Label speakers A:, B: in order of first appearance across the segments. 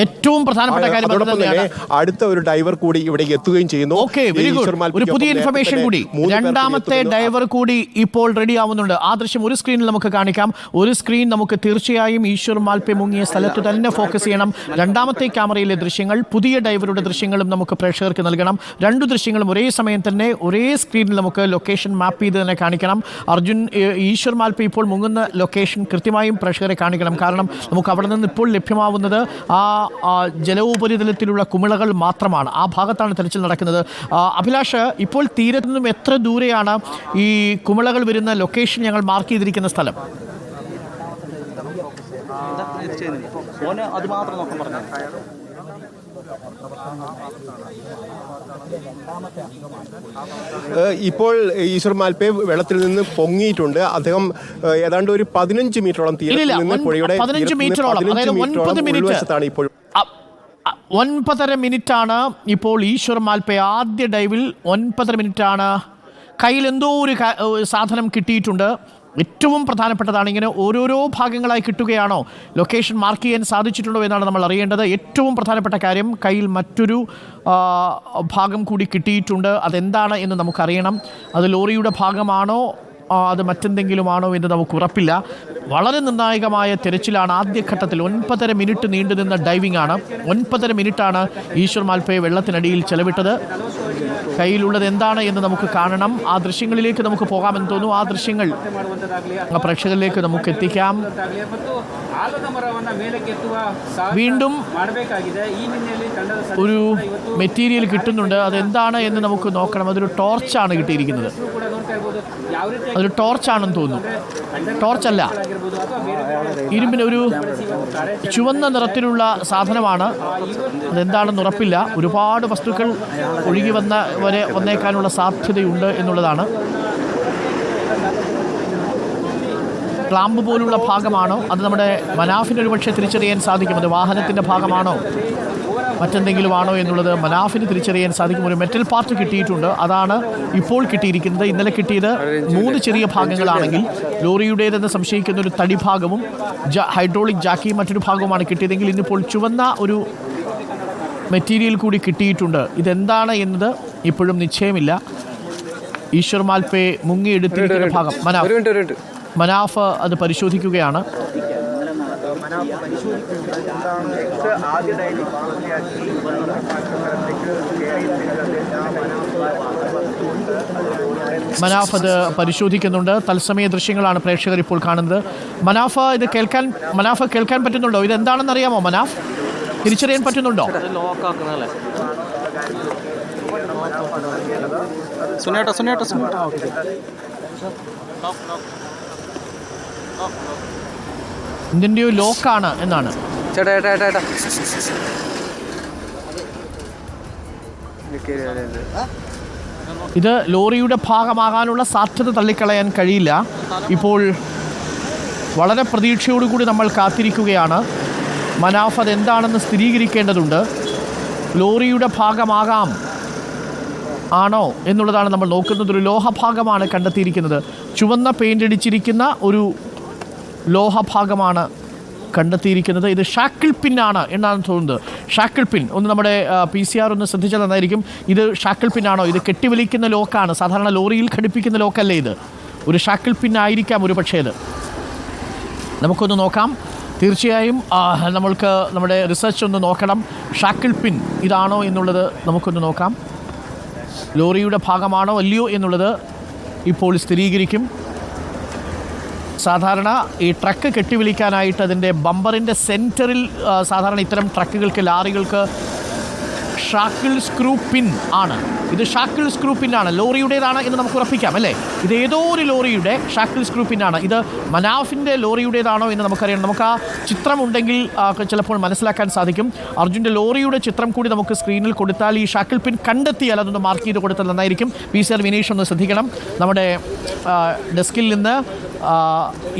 A: ഏറ്റവും പ്രധാനപ്പെട്ട കാര്യം
B: അടുത്ത ഒരു ഡൈവർ കൂടി ഇവിടേക്ക് എത്തുകയും ചെയ്യുന്നു.
A: ഒരു പുതിയ ഇൻഫർമേഷൻ കൂടി, രണ്ടാമത്തെ ഡൈവർ കൂടി ഇപ്പോൾ റെഡി ആവുന്നുണ്ട്. ആ ദൃശ്യം ഒരു സ്ക്രീനിൽ നമുക്ക് കാണിക്കാം. ഒരു സ്ക്രീൻ നമുക്ക് തീർച്ചയായും ഈശ്വർ മാൽപ്പെ മുങ്ങിയ സ്ഥലത്ത് തന്നെ ഫോക്കസ് ചെയ്യണം. രണ്ടാമത്തെ ക്യാമറയിലെ ദൃശ്യങ്ങൾ, പുതിയ ഡൈവറുടെ ദൃശ്യങ്ങളും നമുക്ക് പ്രേക്ഷകർക്ക് നൽകണം. രണ്ടു ദൃശ്യങ്ങളും ഒരേ സമയം തന്നെ ഒരേ സ്ക്രീനിൽ നമുക്ക് ലൊക്കേഷൻ മാപ്പ് ചെയ്ത് തന്നെ കാണിക്കണം. ഈശ്വർ മാൽപ്പെ ഇപ്പോൾ മുങ്ങുന്ന ലൊക്കേഷൻ കൃത്യമായും പ്രേക്ഷകരെ കാണിക്കണം. കാരണം നമുക്ക് അവിടെ നിന്ന് ഇപ്പോൾ ലഭ്യമാവുന്നത് ജലോപരിതലത്തിലുള്ള കുമിളകൾ മാത്രമാണ്. ആ ഭാഗത്താണ് തെരച്ചിൽ നടക്കുന്നത്. അഭിലാഷ്, ഇപ്പോൾ തീരത്തു നിന്നും എത്ര ദൂരെയാണ് ഈ കുമിളകൾ വരുന്ന ലൊക്കേഷൻ ഞങ്ങൾ മാർക്ക് ചെയ്തിരിക്കുന്ന സ്ഥലം?
B: ഇപ്പോൾ ഈശ്വർ മാൽപ്പെ വെള്ളത്തിൽ നിന്ന് പൊങ്ങിയിട്ടുണ്ട്. അദ്ദേഹം ഏതാണ്ട് ഒരു 15 മീറ്ററോളം തീരത്തിൽ നിന്ന് പുഴയുടെ
A: 15 മീറ്ററോളം
B: ഉൾവശത്താണ് ഇപ്പോൾ.
A: 9.5 മിനിറ്റാണ് ഇപ്പോൾ ഈശ്വർ മാൽപ്പെ ആദ്യ ഡൈവിൽ 9.5 മിനിറ്റാണ്. കയ്യിൽ എന്തോ ഒരു സാധനം കിട്ടിയിട്ടുണ്ട്. ഏറ്റവും പ്രധാനപ്പെട്ടതാണ്. ഇങ്ങനെ ഓരോരോ ഭാഗങ്ങളായി കിട്ടുകയാണോ, ലൊക്കേഷൻ മാർക്ക് ചെയ്യാൻ സാധിച്ചിട്ടുണ്ടോ എന്നാണ് നമ്മൾ അറിയേണ്ടത്. ഏറ്റവും പ്രധാനപ്പെട്ട കാര്യം, കയ്യിൽ മറ്റൊരു ഭാഗം കൂടി കിട്ടിയിട്ടുണ്ട്. അതെന്താണ് എന്ന് നമുക്കറിയണം. അത് ലോറിയുടെ ഭാഗമാണോ അത് മറ്റെന്തെങ്കിലുമാണോ എന്ന് നമുക്ക് ഉറപ്പില്ല. വളരെ നിർണായകമായ തെരച്ചിലാണ് ആദ്യഘട്ടത്തിൽ. 9.5 മിനിറ്റ് നീണ്ടുനിന്ന ഡൈവിംഗ് ആണ്. 9.5 മിനിറ്റാണ് ഈശ്വർ മാൽപ്പെ വെള്ളത്തിനടിയിൽ ചെലവിട്ടത്. കയ്യിലുള്ളത് എന്താണ് എന്ന് നമുക്ക് കാണണം. ആ ദൃശ്യങ്ങളിലേക്ക് നമുക്ക് പോകാമെന്ന് തോന്നുന്നു. ആ ദൃശ്യങ്ങൾ പ്രേക്ഷകരിലേക്ക് നമുക്ക് എത്തിക്കാം. വീണ്ടും ഒരു മെറ്റീരിയൽ കിട്ടുന്നുണ്ട്. അതെന്താണ് എന്ന് നമുക്ക് നോക്കണം. അതൊരു ടോർച്ചാണ് കിട്ടിയിരിക്കുന്നത്. അതൊരു ടോർച്ചാണെന്ന് തോന്നുന്നു. ടോർച്ചല്ല, ഇരുമ്പിന് ഒരു ചുവന്ന നിറത്തിലുള്ള സാധനമാണ്. അതെന്താണെന്ന് ഉറപ്പില്ല. ഒരുപാട് വസ്തുക്കൾ ഒഴുകി വന്നേക്കാനുള്ള സാധ്യതയുണ്ട് എന്നുള്ളതാണ്. ക്ലാമ്പ് പോലുള്ള ഭാഗമാണോ, അത് നമ്മുടെ മനാഫിന് ഒരുപക്ഷെ തിരിച്ചറിയാൻ സാധിക്കും. അത് വാഹനത്തിൻ്റെ ഭാഗമാണോ മറ്റെന്തെങ്കിലും ആണോ എന്നുള്ളത് മനാഫിന് തിരിച്ചറിയാൻ സാധിക്കും. ഒരു മെറ്റൽ പാർട്ട് കിട്ടിയിട്ടുണ്ട്. അതാണ് ഇപ്പോൾ കിട്ടിയിരിക്കുന്നത്. ഇന്നലെ കിട്ടിയത് 3 ചെറിയ ഭാഗങ്ങളാണെങ്കിൽ ലോറിയുടേതെന്ന് സംശയിക്കുന്ന ഒരു തടി ഭാഗവും ഹൈഡ്രോളിക് ജാക്കിയും മറ്റൊരു ഭാഗവുമാണ് കിട്ടിയതെങ്കിൽ ഇന്നിപ്പോൾ ചുവന്ന ഒരു മെറ്റീരിയൽ കൂടി കിട്ടിയിട്ടുണ്ട്. ഇതെന്താണ് എന്നത് ഇപ്പോഴും നിശ്ചയമില്ല. ഈശ്വർ മാൽപ്പെ മുങ്ങിയെടുത്തിരിക്കുന്ന ഭാഗം മനാഫ് അത് പരിശോധിക്കുകയാണ്. മനാഫ് അത് പരിശോധിക്കുന്നുണ്ട്. തത്സമയ ദൃശ്യങ്ങളാണ് പ്രേക്ഷകർ ഇപ്പോൾ കാണുന്നത്. മനാഫ് കേൾക്കാൻ പറ്റുന്നുണ്ടോ? ഇതെന്താണെന്ന് അറിയാമോ? മനാഫ് തിരിച്ചറിയാൻ പറ്റുന്നുണ്ടോ? ഇതിൻ്റെ ലോക്കാണ് എന്നാണ്. ഇത് ലോറിയുടെ ഭാഗമാകാനുള്ള സാധ്യത തള്ളിക്കളയാൻ കഴിയില്ല. ഇപ്പോൾ വളരെ പ്രതീക്ഷയോടുകൂടി നമ്മൾ കാത്തിരിക്കുകയാണ്. മനാഫ് അതെന്താണെന്ന് സ്ഥിരീകരിക്കേണ്ടതുണ്ട്. ലോറിയുടെ ഭാഗമാകാം ആണോ എന്നുള്ളതാണ് നമ്മൾ നോക്കുന്നത്. ഒരു ലോഹഭാഗമാണ് കണ്ടെത്തിയിരിക്കുന്നത്. ചുവന്ന പെയിൻ്റ് അടിച്ചിരിക്കുന്ന ഒരു ലോഹഭാഗമാണ് കണ്ടെത്തിയിരിക്കുന്നത്. ഇത് ഷാക്കിൾ പിന്നാണ് എന്നാണ് തോന്നുന്നത്. ഷാക്കിൾ പിൻ ഒന്ന് നമ്മുടെ PCR ഒന്ന് ശ്രദ്ധിച്ചാൽ നന്നായിരിക്കും. ഇത് ഷാക്കിൾ പിന്നാണോ? ഇത് കെട്ടിവലിക്കുന്ന ലോക്കാണ്. സാധാരണ ലോറിയിൽ ഘടിപ്പിക്കുന്ന ലോക്കല്ലേ ഇത്. ഒരു ഷാക്കിൾ പിന്നായിരിക്കാം ഒരു പക്ഷേ. ഇത് നമുക്കൊന്ന് നോക്കാം. തീർച്ചയായും നമ്മൾക്ക് നമ്മുടെ റിസർച്ച് ഒന്ന് നോക്കണം. ഷാക്കിൾ പിൻ ഇതാണോ എന്നുള്ളത് നമുക്കൊന്ന് നോക്കാം. ലോറിയുടെ ഭാഗമാണോ അല്ലയോ എന്നുള്ളത് ഇപ്പോൾ സ്ഥിരീകരിക്കും. സാധാരണ ഈ ട്രക്ക് കെട്ടിവിളിക്കാനായിട്ട് അതിൻ്റെ ബമ്പറിൻ്റെ സെൻറ്ററിൽ സാധാരണ ഇത്തരം ട്രക്കുകൾക്ക്, ലാറികൾക്ക് ഷാക്കിൾ സ്ക്രൂ പിൻ ആണ്. ഇത് ഷാക്കിൾ സ്ക്രൂ പിന്നാണ്. ലോറിയുടേതാണ് എന്ന് നമുക്ക് ഉറപ്പിക്കാം അല്ലേ? ഇത് ഏതോ ഒരു ലോറിയുടെ ഷാക്കിൾ സ്ക്രൂ പിന്നാണ്. ഇത് മനാഫിൻ്റെ ലോറിയുടേതാണോ എന്ന് നമുക്കറിയണം. നമുക്ക് ആ ചിത്രം ഉണ്ടെങ്കിൽ ചിലപ്പോൾ മനസ്സിലാക്കാൻ സാധിക്കും. അർജുൻ്റെ ലോറിയുടെ ചിത്രം കൂടി നമുക്ക് സ്ക്രീനിൽ കൊടുത്താൽ ഈ ഷാക്കിൾ പിൻ കണ്ടെത്തിയാൽ അതൊന്ന് മാർക്ക് ചെയ്ത് കൊടുത്താൽ നന്നായിരിക്കും. PCR വിനീഷ് ഒന്ന് ശ്രദ്ധിക്കണം. നമ്മുടെ ഡെസ്കിൽ നിന്ന്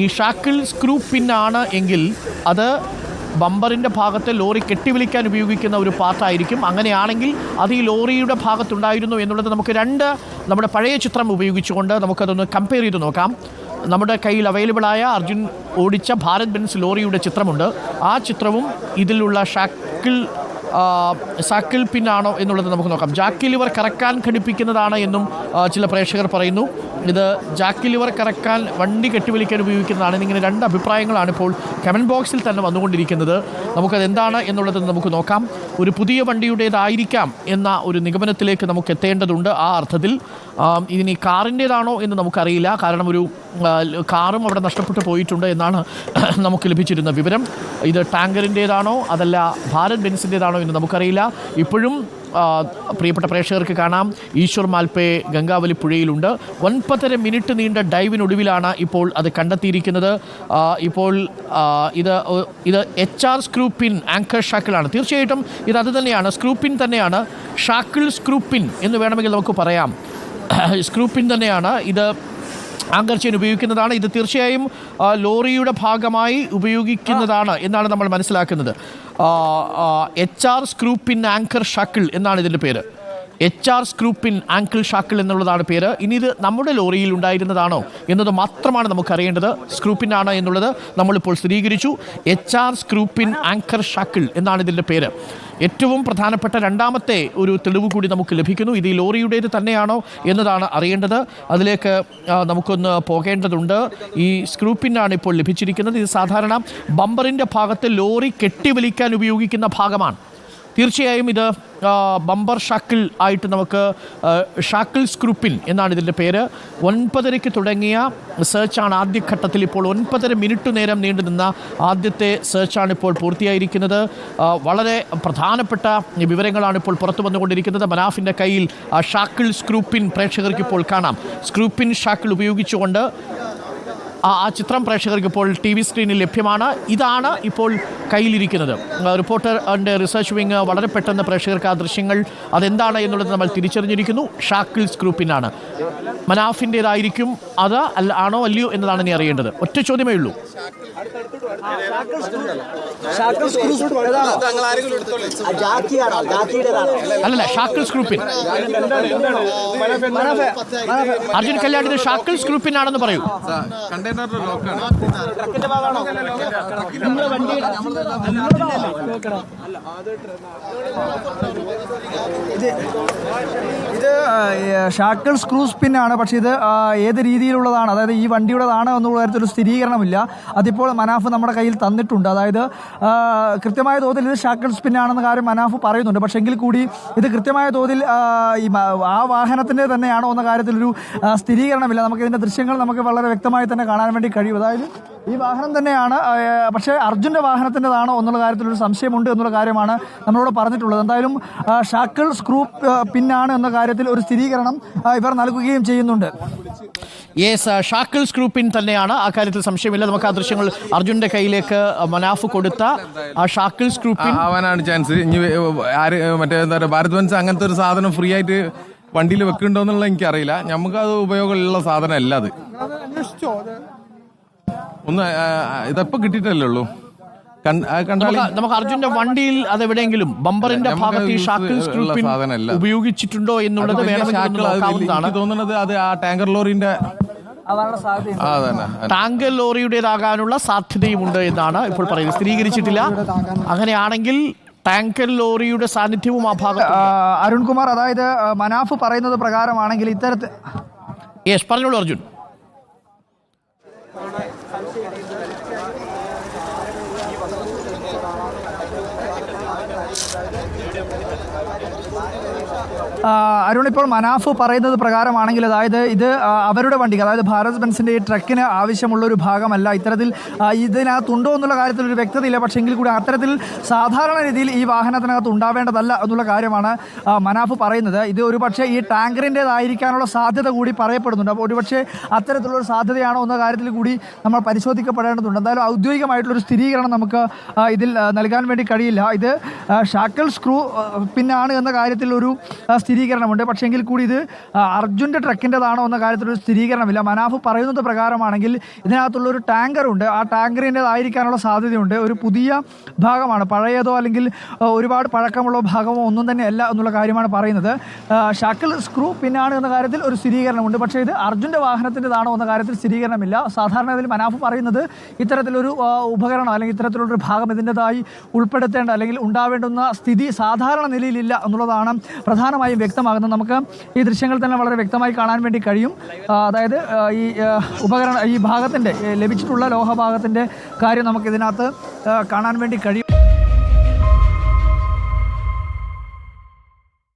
A: ഈ ഷാക്കിൾ സ്ക്രൂ പിന്നാണ് എങ്കിൽ അത് ബമ്പറിൻ്റെ ഭാഗത്ത് ലോറി കെട്ടിവിളിക്കാൻ ഉപയോഗിക്കുന്ന ഒരു പാർട്ടായിരിക്കും. അങ്ങനെയാണെങ്കിൽ അത് ഈ ലോറിയുടെ ഭാഗത്തുണ്ടായിരുന്നു എന്നുള്ളത് നമുക്ക് നമ്മുടെ പഴയ ചിത്രം ഉപയോഗിച്ചുകൊണ്ട് നമുക്കതൊന്ന് കമ്പയർ ചെയ്ത് നോക്കാം. നമ്മുടെ കയ്യിൽ അവൈലബിളായ അർജുൻ ഓടിച്ച ഭാരത് ബെൻസ് ലോറിയുടെ ചിത്രമുണ്ട്. ആ ചിത്രവും ഇതിലുള്ള സാക്കിൾ പിന്നാണോ എന്നുള്ളത് നമുക്ക് നോക്കാം. ജാക്കി ലിവർ കറക്കാൻ ഘടിപ്പിക്കുന്നതാണ് എന്നും ചില പ്രേക്ഷകർ പറയുന്നു. ഇത് ജാക്കി ലിവർ കറക്കാൻ വണ്ടി കെട്ടിവലിക്കാൻ ഉപയോഗിക്കുന്നതാണ് എന്നിങ്ങനെ രണ്ട് അഭിപ്രായങ്ങളാണ് ഇപ്പോൾ കമൻറ്റ് ബോക്സിൽ തന്നെ വന്നുകൊണ്ടിരിക്കുന്നത്. നമുക്കത് എന്താണ് എന്നുള്ളത് നമുക്ക് നോക്കാം. ഒരു പുതിയ വണ്ടിയുടേതായിരിക്കാം എന്ന ഒരു നിഗമനത്തിലേക്ക് നമുക്ക് എത്തേണ്ടതുണ്ട്. ആ അർത്ഥത്തിൽ ഇതിനി കാറിൻ്റേതാണോ എന്ന് നമുക്കറിയില്ല. കാരണം ഒരു കാറും അവിടെ നഷ്ടപ്പെട്ടു പോയിട്ടുണ്ട് എന്നാണ് നമുക്ക് ലഭിച്ചിരുന്ന വിവരം. ഇത് ടാങ്കറിൻ്റേതാണോ അതല്ല ഭാരത് ബെൻസിൻ്റേതാണോ എന്ന് നമുക്കറിയില്ല. ഇപ്പോഴും പ്രിയപ്പെട്ട പ്രേക്ഷകർക്ക് കാണാം, ഈശ്വർ മാൽപേ ഗംഗാവലി പുഴയിലുണ്ട്. 9.5 മിനിറ്റ് നീണ്ട ഡൈവിനൊടുവിലാണ് ഇപ്പോൾ അത് കണ്ടെത്തിയിരിക്കുന്നത്. ഇപ്പോൾ ഇത് HR സ്ക്രൂ പിൻ ആങ്കർ ഷാക്കിളാണ്. തീർച്ചയായിട്ടും ഇത് അത് തന്നെയാണ്, സ്ക്രൂ പിൻ തന്നെയാണ്. ഷാക്കിൾ സ്ക്രൂ പിൻ എന്ന് വേണമെങ്കിൽ നമുക്ക് പറയാം. സ്ക്രൂ പിൻ തന്നെയാണ്. ഇത് ആങ്കർ ചെയിൻ ഉപയോഗിക്കുന്നതാണ്. ഇത് തീർച്ചയായും ലോറിയുടെ ഭാഗമായി ഉപയോഗിക്കുന്നതാണ് എന്നാണ് നമ്മൾ മനസ്സിലാക്കുന്നത്. HR സ്ക്രൂ പിൻ ആങ്കർ ഷാക്കിൾ എന്നാണ് ഇതിൻ്റെ പേര്. HR സ്ക്രൂ പിൻ ആങ്കിൾ ഷാക്കിൾ എന്നുള്ളതാണ് പേര്. ഇനി ഇത് നമ്മുടെ ലോറിയിൽ ഉണ്ടായിരുന്നതാണോ എന്നത് മാത്രമാണ് നമുക്കറിയേണ്ടത്. സ്ക്രൂ പിൻ ആണ് എന്നുള്ളത് നമ്മളിപ്പോൾ സ്ഥിരീകരിച്ചു. HR സ്ക്രൂ പിൻ ആങ്കർ ഷാക്കിൾ എന്നാണ് ഇതിൻ്റെ പേര്. ഏറ്റവും പ്രധാനപ്പെട്ട രണ്ടാമത്തെ ഒരു തെളിവ് കൂടി നമുക്ക് ലഭിക്കുന്നു. ഇത് ഈ ലോറിയുടേത് തന്നെയാണോ എന്നതാണ് അറിയേണ്ടത്. അതിലേക്ക് നമുക്കൊന്ന് പോകേണ്ടതുണ്ട്. ഈ സ്ക്രൂ പിന്നാണ് ഇപ്പോൾ ലഭിച്ചിരിക്കുന്നത്. ഇത് സാധാരണ ബമ്പറിൻ്റെ ഭാഗത്ത് ലോറി കെട്ടിവലിക്കാൻ ഉപയോഗിക്കുന്ന ഭാഗമാണ്. തീർച്ചയായും ഇത് ബമ്പർ ഷാക്കിൾ ആയിട്ട് നമുക്ക് ഷാക്കിൾ സ്ക്രൂ പിൻ എന്നാണ് ഇതിൻ്റെ പേര്. 9:30 തുടങ്ങിയ സെർച്ചാണ് ആദ്യഘട്ടത്തിൽ. ഇപ്പോൾ 9.5 മിനിറ്റ് നേരം നീണ്ടു നിന്ന ആദ്യത്തെ സെർച്ചാണ് ഇപ്പോൾ പൂർത്തിയായിരിക്കുന്നത്. വളരെ പ്രധാനപ്പെട്ട വിവരങ്ങളാണ് ഇപ്പോൾ പുറത്തു വന്നുകൊണ്ടിരിക്കുന്നത്. മനാഫിൻ്റെ കയ്യിൽ ഷാക്കിൾ സ്ക്രൂ പിൻ പ്രേക്ഷകർക്ക് ഇപ്പോൾ കാണാം. സ്ക്രൂ പിൻ ഷാക്കിൾ ഉപയോഗിച്ചുകൊണ്ട് ആ ചിത്രം പ്രേക്ഷകർക്ക് ഇപ്പോൾ TV സ്ക്രീനിൽ ലഭ്യമാണ്. ഇതാണ് ഇപ്പോൾ കയ്യിലിരിക്കുന്നത്. റിപ്പോർട്ടർ ആൻഡ് റിസർച്ച് വിങ് വളരെ പെട്ടെന്ന് പ്രേക്ഷകർക്ക് ആ ദൃശ്യങ്ങൾ അതെന്താണ് എന്നുള്ളത് നമ്മൾ തിരിച്ചറിഞ്ഞിരിക്കുന്നു. ഷാക്കിൾ സ്ക്രൂ പിന്നാണ്. മനാഫിൻ്റേതായിരിക്കും അത് ആണോ അല്ലയോ എന്നതാണ് ഇനി അറിയേണ്ടത്. ഒറ്റ ചോദ്യമേ ഉള്ളൂ. അല്ലല്ല, ഷാക്കിൾ സ്ക്രൂ പിൻ. അർജുൻ കല്യാൺ, ഇത് ഷാക്കിൾ സ്ക്രൂ പിൻ ആണെന്ന് പറയൂ.
C: ഇത് ഷാക്കിൾ സ്ക്രൂ സ്പിൻ ആണ്. പക്ഷേ ഇത് ഏത് രീതിയിലുള്ളതാണ്, അതായത് ഈ വണ്ടിയുടേതാണ് എന്നുള്ള കാര്യത്തിലൊരു സ്ഥിരീകരണമില്ല. അതിപ്പോൾ മനാഫ് നമ്മുടെ കയ്യിൽ തന്നിട്ടുണ്ട്. അതായത് കൃത്യമായ തോതിൽ ഇത് ഷാക്കിൾ സ്പിൻ ആണെന്ന കാര്യം മനാഫ് പറയുന്നുണ്ട്. പക്ഷേ എങ്കിൽ കൂടി ഇത് കൃത്യമായ തോതിൽ ആ വാഹനത്തിൻ്റെ തന്നെയാണോ എന്ന കാര്യത്തിലൊരു സ്ഥിരീകരണമില്ല. നമുക്ക് ഇതിൻ്റെ ദൃശ്യങ്ങൾ നമുക്ക് വളരെ വ്യക്തമായി തന്നെ കാണാൻ വേണ്ടി കഴിയും. അതായത് ഈ വാഹനം തന്നെയാണ്, പക്ഷേ അർജുൻ്റെ വാഹനത്തിൻ്റെതാണോ എന്നുള്ള കാര്യത്തിലൊരു സംശയമുണ്ട് എന്നുള്ള കാര്യമാണ് നമ്മളോട് പറഞ്ഞിട്ടുള്ളത്. എന്തായാലും ഷാക്കിൾ സ്ക്രൂ പിന്നാണ് എന്ന കാര്യത്തിൽ ഒരു സ്ഥിരീകരണം ഇവർ നൽകുകയും ചെയ്യുന്നുണ്ട്.
A: യെസ്, ഷാക്കിൾ സ്ക്രൂ പിൻ തന്നെയാണ്, ആ കാര്യത്തിൽ സംശയമില്ല. നമുക്ക് ആ ദൃശ്യങ്ങൾ അർജുൻ്റെ കയ്യിലേക്ക് മനാഫ് കൊടുത്ത ആ ഷാക്കിൾ സ്ക്രൂ പിൻ
D: ആവാനാണ് ചാൻസ്. ഇനി മറ്റേ എന്താ പറയുക, ഭാരത് ബെൻസ് അങ്ങനത്തെ ഒരു സാധനം ഫ്രീ ആയിട്ട് വണ്ടിയിൽ വെക്കുന്നുണ്ടോ എന്നുള്ളത് എനിക്കറിയില്ല. നമുക്കത് ഉപയോഗമുള്ള സാധനം അല്ല അത്. ഒന്ന് ഇതെപ്പോ കിട്ടിയിട്ടല്ലേ ഉള്ളൂ.
A: നമുക്ക് അർജുന്റെ വണ്ടിയിൽ അതെവിടെയെങ്കിലും ബമ്പറിന്റെ ഭാഗത്ത് ഈ ഷാക്കിൾ സ്ക്രൂ പിൻ ഉപയോഗിച്ചിട്ടുണ്ടോ എന്നുള്ളത് വേണമെങ്കിൽ
D: തോന്നുന്നത് അത് ആ ടാങ്കർ ലോറിന്റെ
A: ടാങ്കർ ലോറിയുടേതാകാനുള്ള സാധ്യതയുമുണ്ട് എന്നാണ് ഇപ്പോൾ പറയുന്നത്. സ്ഥിരീകരിച്ചിട്ടില്ല. അങ്ങനെയാണെങ്കിൽ ടാങ്കർ ലോറിയുടെ സാന്നിധ്യവും ആ ഭാഗത്ത്.
C: അരുൺകുമാർ, അതായത് മനാഫ് പറയുന്നത് പ്രകാരമാണെങ്കിൽ ഇത്തരത്തിൽ.
A: യെസ്, പറഞ്ഞോളൂ അർജുൻ.
C: അരുൺ, ഇപ്പോൾ മനാഫ് പറയുന്നത് പ്രകാരമാണെങ്കിൽ, അതായത് ഇത് അവരുടെ വണ്ടിക്ക്, അതായത് ഭാരത് ബെൻസിൻ്റെ ഈ ട്രക്കിന് ആവശ്യമുള്ള ഒരു ഭാഗമല്ല. ഇത്തരത്തിൽ ഇതിനകത്തുണ്ടോ എന്നുള്ള കാര്യത്തിൽ ഒരു വ്യക്തതയില്ല. പക്ഷേ എങ്കിൽ കൂടി അത്തരത്തിൽ സാധാരണ രീതിയിൽ ഈ വാഹനത്തിനകത്ത് ഉണ്ടാവേണ്ടതല്ല എന്നുള്ള കാര്യമാണ് മനാഫ് പറയുന്നത്. ഇത് ഒരു പക്ഷേ ഈ ടാങ്കറിൻ്റേതായിരിക്കാനുള്ള സാധ്യത കൂടി പറയപ്പെടുന്നുണ്ട്. അപ്പോൾ ഒരുപക്ഷെ അത്തരത്തിലുള്ളൊരു സാധ്യതയാണോ എന്ന കാര്യത്തിൽ കൂടി നമ്മൾ പരിശോധിക്കപ്പെടേണ്ടതുണ്ട്. എന്തായാലും ഔദ്യോഗികമായിട്ടുള്ളൊരു സ്ഥിരീകരണം നമുക്ക് ഇതിൽ നൽകാൻ വേണ്ടി കഴിയില്ല. ഇത് ഷാക്കിൾ സ്ക്രൂ പിന്നാണ് എന്ന കാര്യത്തിൽ ഒരു സ്ഥിരീകരണമുണ്ട്. പക്ഷേ എങ്കിൽ കൂടി ഇത് അർജുൻ്റെ ട്രക്കിൻ്റെതാണോ എന്ന കാര്യത്തിലൊരു സ്ഥിരീകരണമില്ല. മനാഫ് പറയുന്നത് പ്രകാരമാണെങ്കിൽ ഇതിനകത്തുള്ളൊരു ടാങ്കറുണ്ട്, ആ ടാങ്കറിൻ്റെതായിരിക്കാനുള്ള സാധ്യതയുണ്ട്. ഒരു പുതിയ ഭാഗമാണ്, പഴയതോ അല്ലെങ്കിൽ ഒരുപാട് പഴക്കമുള്ള ഭാഗമോ ഒന്നും തന്നെ അല്ല എന്നുള്ള കാര്യമാണ് പറയുന്നത്. ഷാക്കിൾ സ്ക്രൂ പിന്നാണ് എന്ന കാര്യത്തിൽ ഒരു സ്ഥിരീകരണമുണ്ട്. പക്ഷേ ഇത് അർജുൻ്റെ വാഹനത്തിൻ്റെതാണോ എന്ന കാര്യത്തിൽ സ്ഥിരീകരണമില്ല. സാധാരണ ഇതിൽ മനാഫ് പറയുന്നത് ഇത്തരത്തിലൊരു ഉപകരണം അല്ലെങ്കിൽ ഇത്തരത്തിലുള്ളൊരു ഭാഗം ഇതിൻ്റെതായി ഉൾപ്പെടുത്തേണ്ട അല്ലെങ്കിൽ ഉണ്ടാവേണ്ടുന്ന സ്ഥിതി സാധാരണ നിലയിലില്ല എന്നുള്ളതാണ് പ്രധാനമായും വ്യക്തമാകുന്നത്. നമുക്ക് ഈ ദൃശ്യങ്ങൾ തന്നെ വളരെ വ്യക്തമായി കാണാൻ വേണ്ടി കഴിയും. അതായത് ഈ ഭാഗത്തിൻ്റെ ലഭിച്ചിട്ടുള്ള ലോഹഭാഗത്തിൻ്റെ കാര്യം നമുക്ക് ഇതിനകത്ത് കാണാൻ വേണ്ടി കഴിയും.